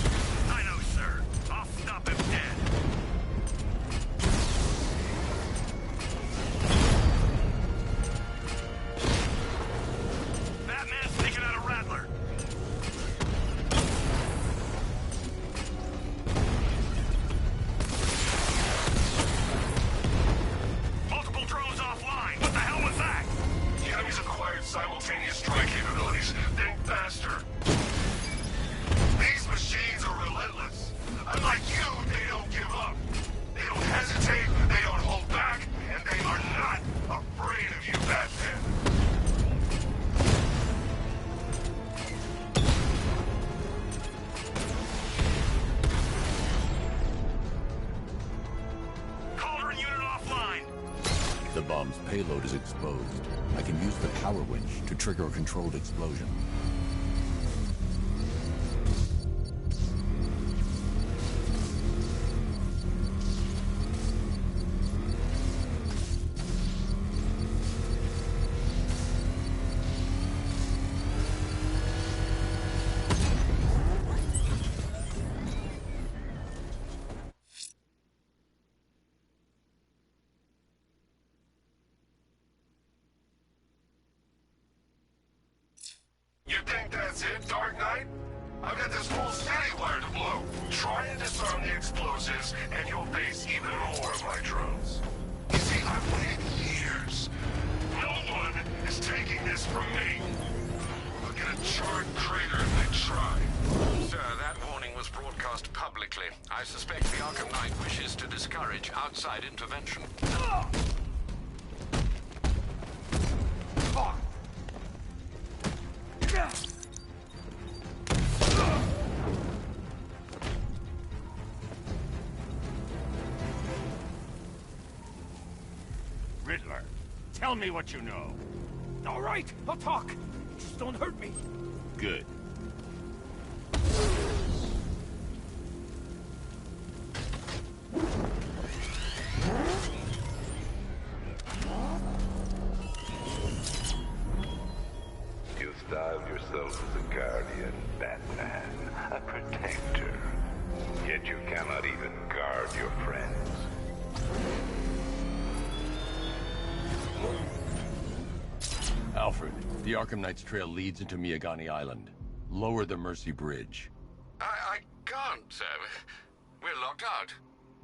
I know, sir. I'll stop him dead. Batman's taking out a Rattler. Multiple drones offline. What the hell was that? The enemy's acquired simultaneous strike capabilities. Think faster. These machines are relentless. Unlike you, they don't give up. They don't hesitate, they don't hold back, and they are not afraid of you, Batman. Cauldron unit offline. The bomb's payload is exposed. I can use the power winch to trigger a controlled explosion. You think that's it, Dark Knight? I've got this whole city wired to blow. Try and disarm the explosives, and you'll face even more of my drones. You see, I've waited years. No one is taking this from me. Look at a charred crater if they try. Sir, that warning was broadcast publicly. I suspect the Arkham Knight wishes to discourage outside intervention. Riddler, tell me what you know. All right, I'll talk. Just don't hurt me. Good. You styled yourself as a guardian, Batman, a protector. Yet you cannot even guard your friends. Alfred, the Arkham Knight's trail leads into Miagani Island. Lower the Mercy Bridge. I can't, sir. We're locked out.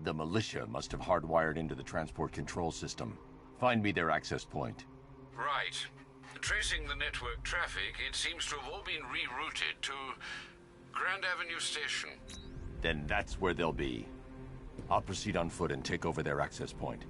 The militia must have hardwired into the transport control system. Find me their access point. Right. Tracing the network traffic, it seems to have all been rerouted to Grand Avenue Station. Then that's where they'll be. I'll proceed on foot and take over their access point.